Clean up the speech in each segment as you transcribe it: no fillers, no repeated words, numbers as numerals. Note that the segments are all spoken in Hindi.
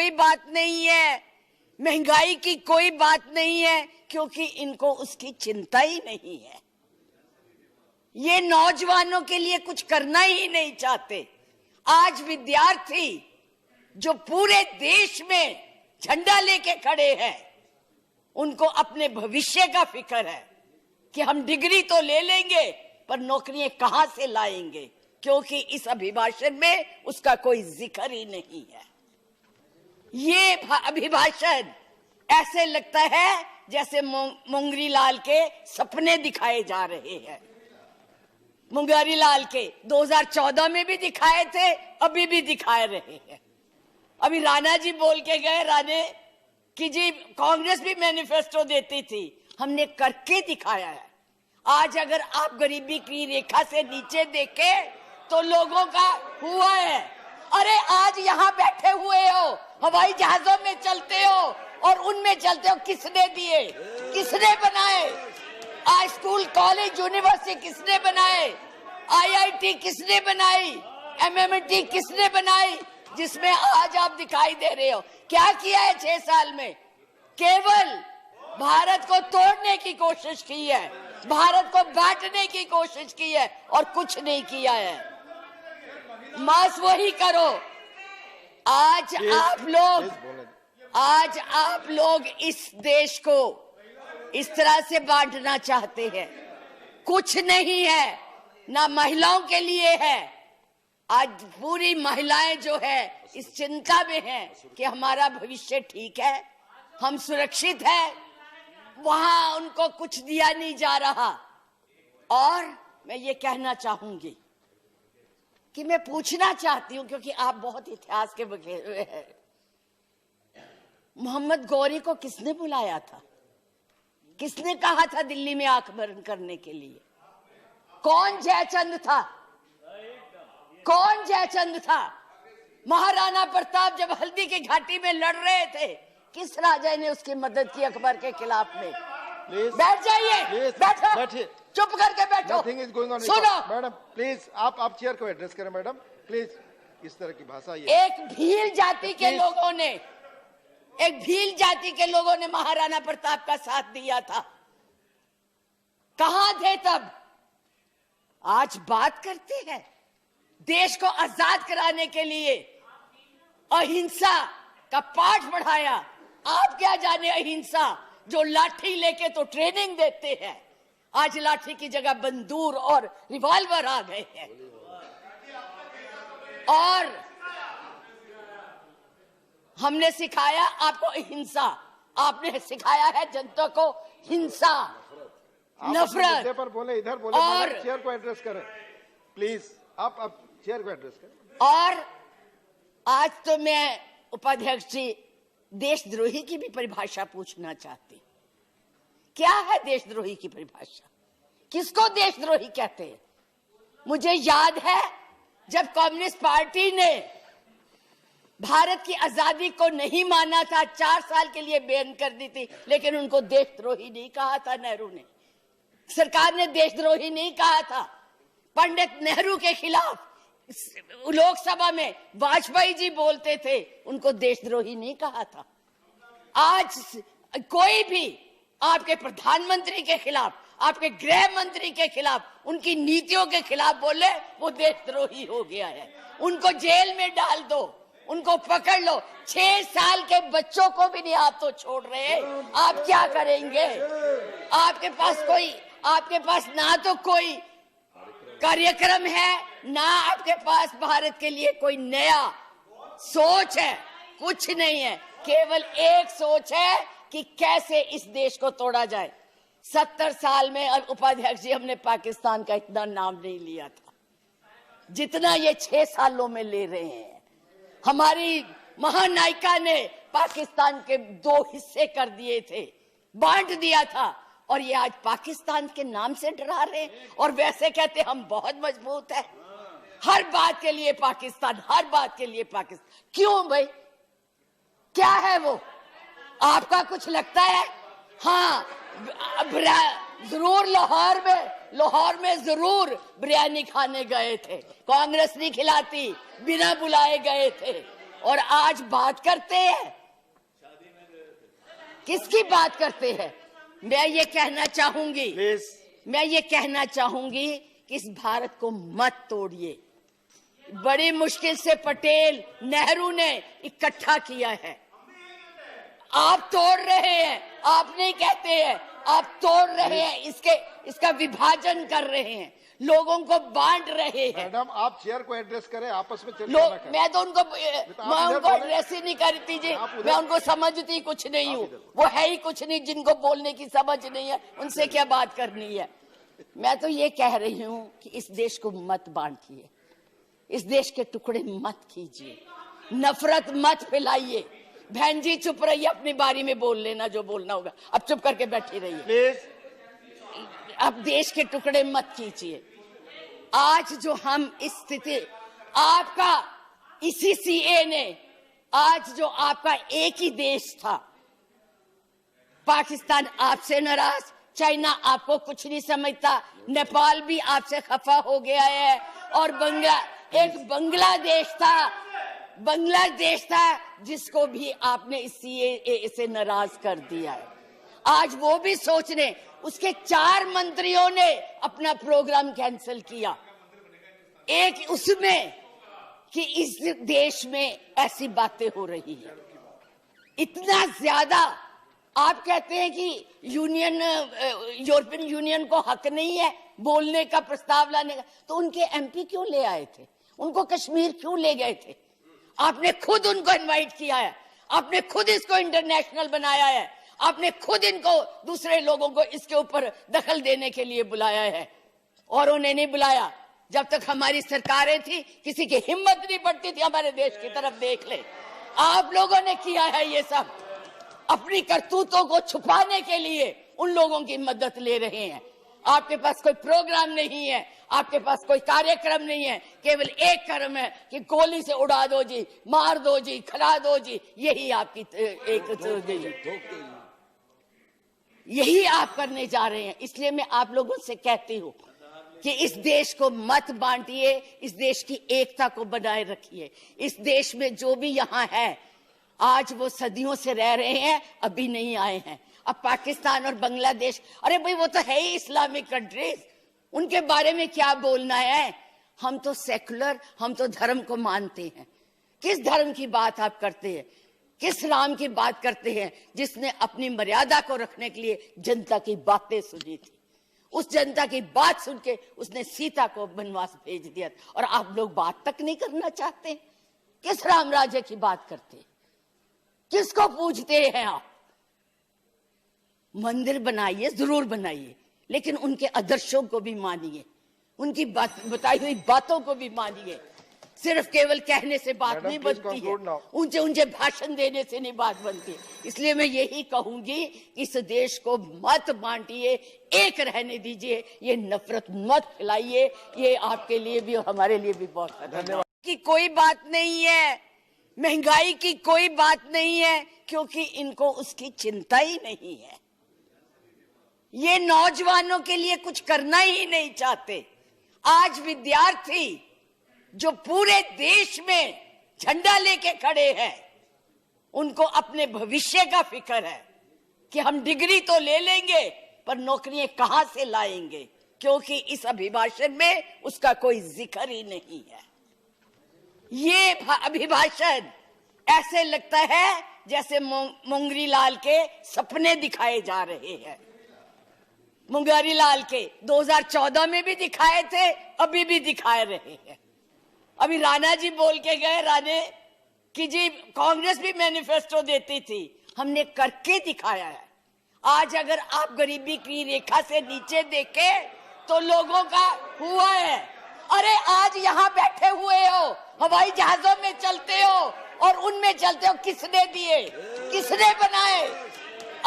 कोई बात नहीं है, महंगाई की कोई बात नहीं है, क्योंकि इनको उसकी चिंता ही नहीं है। ये नौजवानों के लिए कुछ करना ही नहीं चाहते। आज विद्यार्थी जो पूरे देश में झंडा लेके खड़े हैं, उनको अपने भविष्य का फिक्र है कि हम डिग्री तो ले लेंगे पर नौकरियां कहां से लाएंगे, क्योंकि इस अभिभाषण में उसका कोई जिक्र ही नहीं है। ये अभिभाषण ऐसे लगता है जैसे मुंगरी लाल के सपने दिखाए जा रहे हैं। मुंगरी लाल के 2014 में भी दिखाए थे, अभी भी दिखाए रहे हैं। अभी राणा जी बोल के गए, राणे कि जी कांग्रेस भी मैनिफेस्टो देती थी, हमने करके दिखाया है। आज अगर आप गरीबी की रेखा से नीचे देखें तो लोगों का हुआ है। अरे आज यहाँ बैठे हुए हो, हवाई जहाजों में चलते हो और उनमें चलते हो, किसने दिए, किसने बनाए? आज स्कूल कॉलेज यूनिवर्सिटी किसने बनाए? IIT किसने बनाई? MMT किसने बनाई? जिसमें आज आप दिखाई दे रहे हो। क्या किया है 6 साल में? केवल भारत को तोड़ने की कोशिश की है, भारत को बांटने की कोशिश की है और कुछ नहीं किया है। मास वही करो। आज आप लोग इस देश को इस तरह से बांटना चाहते हैं। कुछ नहीं है, ना महिलाओं के लिए है। आज पूरी महिलाएं जो है इस चिंता में है कि हमारा भविष्य ठीक है, हम सुरक्षित है, वहां उनको कुछ दिया नहीं जा रहा। और मैं ये कहना चाहूंगी कि मैं पूछना चाहती हूं, क्योंकि आप बहुत इतिहास के बखे हुए हैं, मोहम्मद गौरी को किसने बुलाया था? किसने कहा था दिल्ली में आंख बंद करने के लिए? कौन जयचंद था? कौन जयचंद था? महाराणा प्रताप जब हल्दी की घाटी में लड़ रहे थे, किस राजा ने उसकी मदद की अकबर के खिलाफ में? बैठ जाइए, बैठो, चुप करके बैठो, सुनो। मैडम प्लीज आप चेयर को एड्रेस करें। मैडम प्लीज, इस तरह की भाषा एक भील जाति के लोगों ने महाराणा प्रताप का साथ दिया था। कहां थे तब? आज बात करते हैं देश को आजाद कराने के लिए अहिंसा का पाठ पढ़ाया। आप क्या जाने अहिंसा, जो लाठी लेके तो ट्रेनिंग देते हैं, आज लाठी की जगह बंदूक और रिवॉल्वर आ गए हैं। और हमने सिखाया आपको अहिंसा, आपने सिखाया है जनता को हिंसा, नफरत। पर बोले, इधर बोले, और चेयर को एड्रेस करें प्लीज। आप चेयर को एड्रेस करें। और आज तो मैं उपाध्यक्ष जी देशद्रोही की भी परिभाषा पूछना चाहती। क्या है देशद्रोही की परिभाषा? किसको देशद्रोही कहते हैं? मुझे याद है जब कम्युनिस्ट पार्टी ने भारत की आजादी को नहीं माना था, 4 साल के लिए बैन कर दी थी, लेकिन उनको देशद्रोही नहीं कहा था। नेहरू ने, सरकार ने देशद्रोही नहीं कहा था। पंडित नेहरू के खिलाफ लोकसभा में वाजपेयी जी बोलते थे, उनको देशद्रोही नहीं कहा था। आज कोई भी आपके प्रधानमंत्री के खिलाफ, आपके गृह मंत्री के खिलाफ, उनकी नीतियों के खिलाफ बोले, वो देशद्रोही हो गया है। उनको जेल में डाल दो, उनको पकड़ लो। 6 साल के बच्चों को भी नहीं आप तो छोड़ रहे। आप क्या करेंगे? आपके पास ना तो कोई कार्यक्रम है, ना आपके पास भारत के लिए कोई नया सोच है, कुछ नहीं है। केवल एक सोच है कि कैसे इस देश को तोड़ा जाए। 70 साल में उपाध्यक्ष जी हमने पाकिस्तान का इतना नाम नहीं लिया था जितना ये 6 सालों में ले रहे हैं। हमारी महानायिका ने पाकिस्तान के 2 हिस्से कर दिए थे, बांट दिया था, और ये आज पाकिस्तान के नाम से डरा रहे हैं। और वैसे कहते हम बहुत मजबूत है, हर बात के लिए पाकिस्तान, हर बात के लिए पाकिस्तान। क्यों भाई? क्या है वो? आपका कुछ लगता है? हाँ, जरूर लाहौर में जरूर बिरयानी खाने गए थे, कांग्रेस नहीं खिलाती, बिना बुलाए गए थे। और आज बात करते हैं, किसकी बात करते हैं? मैं ये कहना चाहूंगी, मैं ये कहना चाहूंगी कि इस भारत को मत तोड़िए। बड़ी मुश्किल से पटेल नेहरू ने इकट्ठा किया है, आप तोड़ रहे हैं। आप नहीं कहते हैं, आप तोड़ रहे हैं, इसका विभाजन कर रहे हैं, लोगों को बांट रहे हैं। मैडम आप चेयर को एड्रेस करें, आपस में चर्चा ना करें। मैं तो उनको एड्रेस ही नहीं करती जी, मैं उनको समझती कुछ नहीं हूँ, वो है ही कुछ नहीं, जिनको बोलने की समझ नहीं है उनसे क्या बात करनी है। मैं तो ये कह रही हूँ कि इस देश को मत बांटिए, इस देश के टुकड़े मत कीजिए, नफरत मत फैलाइए। बहन जी चुप रहिए, अपनी बारी में बोल लेना जो बोलना होगा, अब चुप करके बैठी रहिए प्लीज। अब देश के टुकड़े मत कीजिए। आज जो हम इस स्थिति, आपका इसी सीए ने, आज जो आपका एक ही देश था, पाकिस्तान आपसे नाराज, चाइना आपको कुछ नहीं समझता, नेपाल भी आपसे खफा हो गया है, और एक बांग्लादेश था जिसको भी आपने इस सीएए से नाराज कर दिया है। आज वो भी सोच रहे, उसके 4 मंत्रियों ने अपना प्रोग्राम कैंसिल किया, एक उसमें कि इस देश में ऐसी बातें हो रही है। इतना ज्यादा आप कहते हैं कि यूरोपियन यूनियन को हक नहीं है बोलने का, प्रस्ताव लाने का, तो उनके एमपी क्यों ले आए थे? उनको कश्मीर क्यों ले गए थे? आपने खुद उनको इनवाइट किया है, आपने खुद इसको इंटरनेशनल बनाया है, आपने खुद इनको, दूसरे लोगों को इसके ऊपर दखल देने के लिए बुलाया है, और उन्हें नहीं बुलाया। जब तक हमारी सरकारें थी किसी की हिम्मत नहीं पड़ती थी हमारे देश की तरफ देख ले। आप लोगों ने किया है ये सब, अपनी करतूतों को छुपाने के लिए उन लोगों की मदद ले रहे हैं। आपके पास कोई प्रोग्राम नहीं है, आपके पास कोई कार्यक्रम नहीं है, केवल एक कर्म है कि गोली से उड़ा दो जी, मार दो जी, खिला दो जी, यही आपकी यही आप करने जा रहे हैं। इसलिए मैं आप लोगों से कहती हूँ कि इस देश को मत बांटिए, इस देश की एकता को बनाए रखिए। इस देश में जो भी यहाँ है, आज वो सदियों से रह रहे हैं, अभी नहीं आए हैं। अब पाकिस्तान और बांग्लादेश, अरे भाई वो तो है ही इस्लामिक कंट्रीज, उनके बारे में क्या बोलना है? हम तो सेकुलर, हम तो धर्म को मानते हैं। किस धर्म की बात आप करते हैं? किस राम की बात करते हैं जिसने अपनी मर्यादा को रखने के लिए जनता की बातें सुनी थी? उस जनता की बात सुन के उसने सीता को वनवास भेज दिया, और आप लोग बात तक नहीं करना चाहते। किस राम राज्य की बात करते हैं? किसको पूछते हैं आप? मंदिर बनाइए, जरूर बनाइए, लेकिन उनके आदर्शों को भी मानिए, उनकी बताई हुई बातों को भी मानिए। सिर्फ केवल कहने से बात नहीं बनती है, ऊंचे ऊंचे भाषण देने से नहीं बात बनती। इसलिए मैं यही कहूंगी, इस देश को मत बांटिए, एक रहने दीजिए, ये नफरत मत फैलाइए। ये आपके लिए भी और हमारे लिए भी बहुत धन्यवाद। की कोई बात नहीं है, महंगाई की कोई बात नहीं है, क्योंकि इनको उसकी चिंता ही नहीं है। ये नौजवानों के लिए कुछ करना ही नहीं चाहते। आज विद्यार्थी जो पूरे देश में झंडा लेके खड़े हैं, उनको अपने भविष्य का फिक्र है कि हम डिग्री तो ले लेंगे पर नौकरियां कहां से लाएंगे, क्योंकि इस अभिभाषण में उसका कोई जिक्र ही नहीं है। ये अभिभाषण ऐसे लगता है जैसे मुंगरी लाल के सपने दिखाए जा रहे हैं। मुंगरी लाल के 2014 में भी दिखाए थे, अभी भी दिखाए रहे हैं। अभी राणा जी बोल के गए, राणे कि जी कांग्रेस भी मैनिफेस्टो देती थी, हमने करके दिखाया है। आज अगर आप गरीबी की रेखा से नीचे देखें तो लोगों का हुआ है। अरे आज यहाँ बैठे हुए हो, हवाई जहाजों में चलते हो और उनमें चलते हो, किसने दिए, किसने बनाए?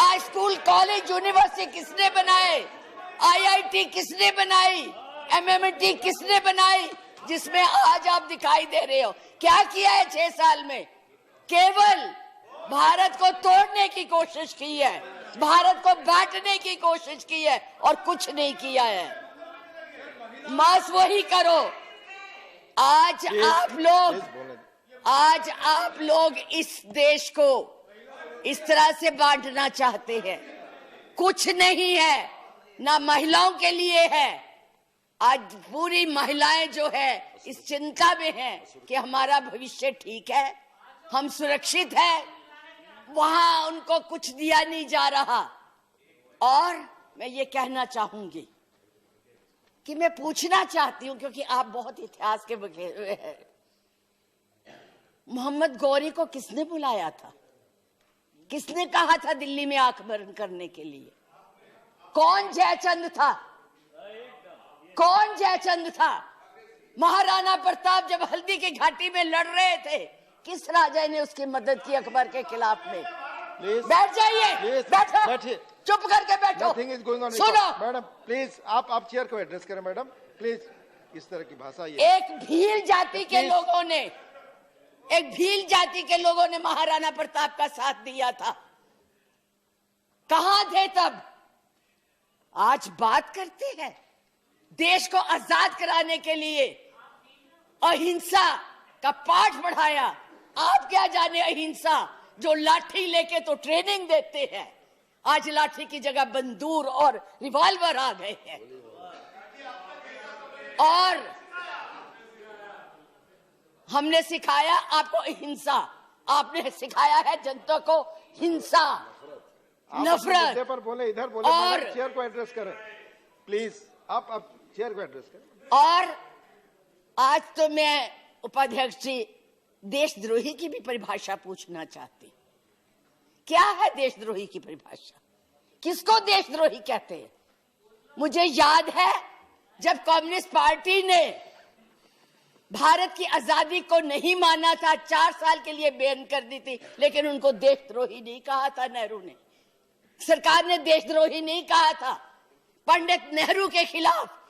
आज स्कूल, कॉलेज, यूनिवर्सिटी किसने बनाए? आईआईटी किसने बनाई? एमएमटी किसने बनाई? जिसमें आज आप दिखाई दे रहे हो। क्या किया है 6 साल में? केवल भारत को तोड़ने की कोशिश की है, भारत को बांटने की कोशिश की है, और कुछ नहीं किया है। मास वही करो। आज आप लोग आज आप लोग इस देश को इस तरह से बांटना चाहते हैं। कुछ नहीं है, ना महिलाओं के लिए है। आज पूरी महिलाएं जो है इस चिंता में है कि हमारा भविष्य ठीक है, हम सुरक्षित है, वहां उनको कुछ दिया नहीं जा रहा। और मैं ये कहना चाहूंगी कि मैं पूछना चाहती हूं, क्योंकि आप बहुत इतिहास के बखेर हुए हैं, मोहम्मद गौरी को किसने बुलाया था? किसने कहा था दिल्ली में आंख बंद करने के लिए? कौन जयचंद था? कौन जयचंद था? महाराणा प्रताप जब हल्दी की घाटी में लड़ रहे थे, किस राजा ने उसकी मदद की अकबर के खिलाफ में? बैठ जाइए, बैठो, चुप करके बैठो। सुनो मैडम, प्लीज आप चेयर को एड्रेस करें। मैडम प्लीज, इस तरह की भाषा ये एक भील जाति के लोगों ने, एक भील जाति के लोगों ने महाराणा प्रताप का साथ दिया था। कहां थे तब? आज बात करते हैं देश को आजाद कराने के लिए अहिंसा का पाठ पढ़ाया। आप क्या जाने अहिंसा, जो लाठी लेके तो ट्रेनिंग देते हैं, आज लाठी की जगह बंदूक और रिवॉल्वर आ गए हैं। और हमने सिखाया आपको अहिंसा, आपने सिखाया है जनता को हिंसा, नफरत। पर बोले, इधर बोले, और चेयर को एड्रेस करें प्लीज। आप चेयर को एड्रेस करें। और आज तो मैं उपाध्यक्ष जी देशद्रोही की भी परिभाषा पूछना चाहती। क्या है देशद्रोही की परिभाषा? किसको देशद्रोही कहते हैं? मुझे याद है जब कम्युनिस्ट पार्टी ने भारत की आजादी को नहीं माना था, 4 साल के लिए बैन कर दी थी, लेकिन उनको देशद्रोही नहीं कहा था नेहरू ने। सरकार ने देशद्रोही नहीं कहा था। पंडित नेहरू के खिलाफ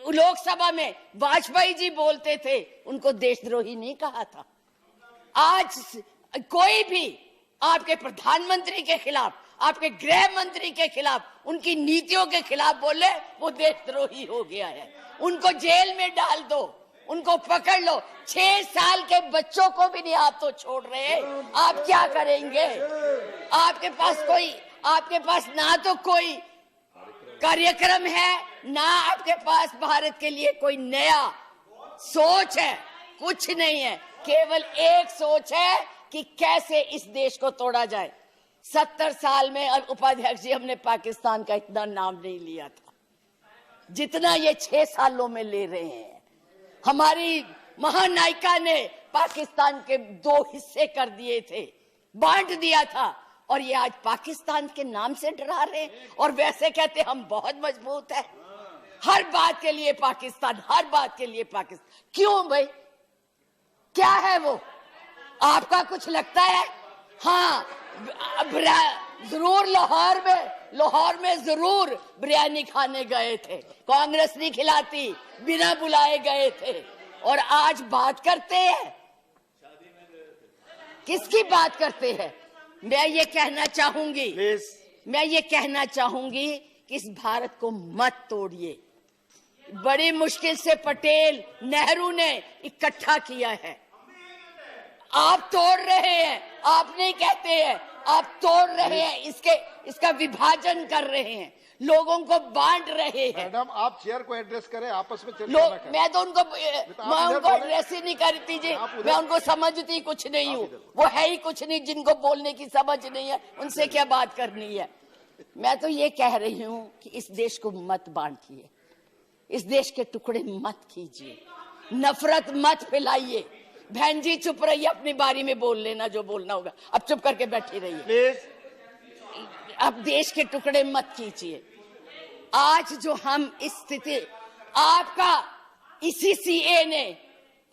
लोकसभा में वाजपेयी जी बोलते थे, उनको देशद्रोही नहीं कहा था। आज कोई भी आपके प्रधानमंत्री के खिलाफ, आपके गृह मंत्री के खिलाफ, उनकी नीतियों के खिलाफ बोले, वो देशद्रोही हो गया है। उनको जेल में डाल दो, उनको पकड़ लो। 6 साल के बच्चों को भी नहीं आप तो छोड़ रहे। आप क्या करेंगे? आपके पास ना तो कोई कार्यक्रम है, ना आपके पास भारत के लिए कोई नया सोच है, कुछ नहीं है। केवल एक सोच है कि कैसे इस देश को तोड़ा जाए। 70 साल में उपाध्यक्ष जी हमने पाकिस्तान का इतना नाम नहीं लिया था जितना ये 6 सालों में ले रहे हैं। हमारी महानायिका ने पाकिस्तान के 2 हिस्से कर दिए थे, बांट दिया था, और ये आज पाकिस्तान के नाम से डरा रहे हैं। और वैसे कहते हम बहुत मजबूत है, हर बात के लिए पाकिस्तान, हर बात के लिए पाकिस्तान। क्यों भाई? क्या है वो? आपका कुछ लगता है? हाँ, जरूर लाहौर में जरूर बिरयानी खाने गए थे, कांग्रेस नहीं खिलाती, बिना बुलाए गए थे। और आज बात करते हैं, किसकी बात करते हैं? मैं ये कहना चाहूंगी कि इस भारत को मत तोड़िए। बड़ी मुश्किल से पटेल नेहरू ने इकट्ठा किया है, आप तोड़ रहे हैं। आप नहीं कहते हैं, आप तोड़ रहे हैं, इसका विभाजन कर रहे हैं, लोगों को बांट रहे हैं। मैडम आप चेयर को एड्रेस करें, आपस में मैं तो उनको एड्रेस ही नहीं करती जी, मैं उनको समझती कुछ नहीं हूँ। वो है ही कुछ नहीं, जिनको बोलने की समझ नहीं है, उनसे क्या बात करनी है। मैं तो ये कह रही हूँ कि इस देश को मत बांटिए, इस देश के टुकड़े मत कीजिए, नफरत मत फैलाइए। बहन जी चुप रहिए, अपनी बारी में बोल लेना जो बोलना होगा, अब चुप करके बैठी रहिए प्लीज। अब देश के टुकड़े मत कीजिए। आज जो हम इस स्थिति, आपका इसी सीए ने,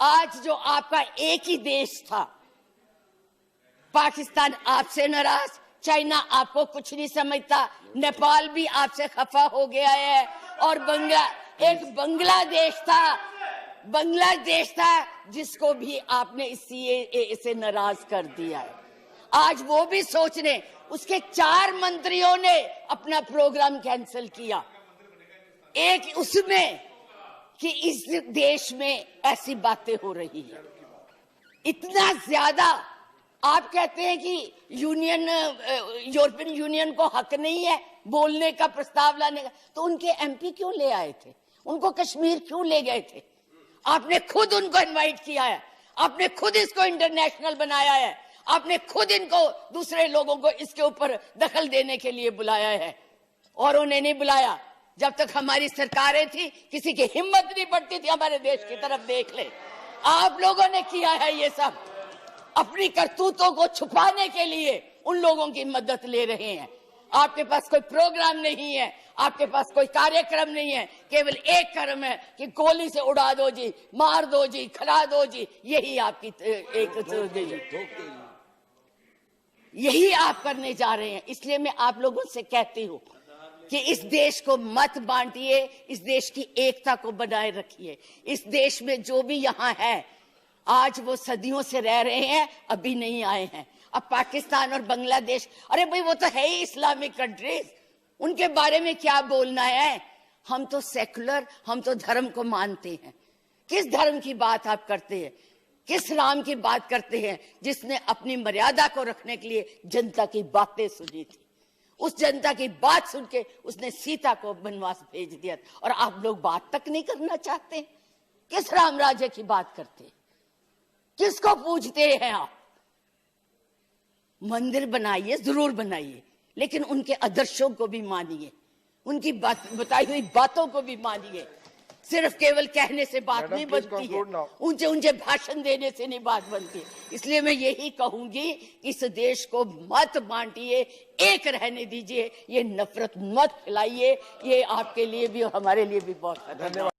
आज जो आपका एक ही देश था, पाकिस्तान आपसे नाराज, चाइना आपको कुछ नहीं समझता, नेपाल भी आपसे खफा हो गया है, और बांग्लादेश था जिसको भी आपने इस सीएए से नाराज कर दिया है। आज वो भी सोचने, उसके 4 मंत्रियों ने अपना प्रोग्राम कैंसिल किया, एक उसमें कि इस देश में ऐसी बातें हो रही है। इतना ज्यादा आप कहते हैं कि यूरोपियन यूनियन को हक नहीं है बोलने का, प्रस्ताव लाने का, तो उनके एमपी क्यों ले आए थे? उनको कश्मीर क्यों ले गए थे? आपने खुद उनको इनवाइट किया है, आपने खुद इसको इंटरनेशनल बनाया है, आपने खुद इनको दूसरे लोगों को इसके ऊपर दखल देने के लिए बुलाया है। और उन्हें नहीं बुलाया जब तक हमारी सरकारें थी, किसी की हिम्मत नहीं पड़ती थी हमारे देश की तरफ देख ले। आप लोगों ने किया है ये सब, अपनी करतूतों को छुपाने के लिए उन लोगों की मदद ले रहे हैं। आपके पास कोई प्रोग्राम नहीं है, आपके पास कोई कार्यक्रम नहीं है, केवल एक कर्म है कि गोली से उड़ा दो जी, मार दो जी, खिला दो जी, यही आपकी यही आप करने जा रहे हैं। इसलिए मैं आप लोगों से कहती हूं कि इस देश को मत बांटिए, इस देश की एकता को बनाए रखिए। इस देश में जो भी यहाँ है, आज वो सदियों से रह रहे हैं, अभी नहीं आए हैं। अब पाकिस्तान और बांग्लादेश, अरे भाई वो तो है ही इस्लामिक कंट्रीज, उनके बारे में क्या बोलना है? हम तो सेकुलर, हम तो धर्म को मानते हैं। किस धर्म की बात आप करते हैं? किस राम की बात करते हैं जिसने अपनी मर्यादा को रखने के लिए जनता की बातें सुनी थी? उस जनता की बात सुन के उसने सीता को वनवास भेज दिया, और आप लोग बात तक नहीं करना चाहते। किस राम राज्य की बात करते हैं? किसको पूछते हैं आप? मंदिर बनाइए, जरूर बनाइए, लेकिन उनके आदर्शों को भी मानिए, उनकी बताई हुई बातों को भी मानिए। सिर्फ केवल कहने से बात नहीं बनती है, ऊंचे ऊंचे भाषण देने से नहीं बात बनती। इसलिए मैं यही कहूंगी, इस देश को मत बांटिए, एक रहने दीजिए, ये नफरत मत फैलाइए। ये आपके लिए भी और हमारे लिए भी बहुत धन्यवाद।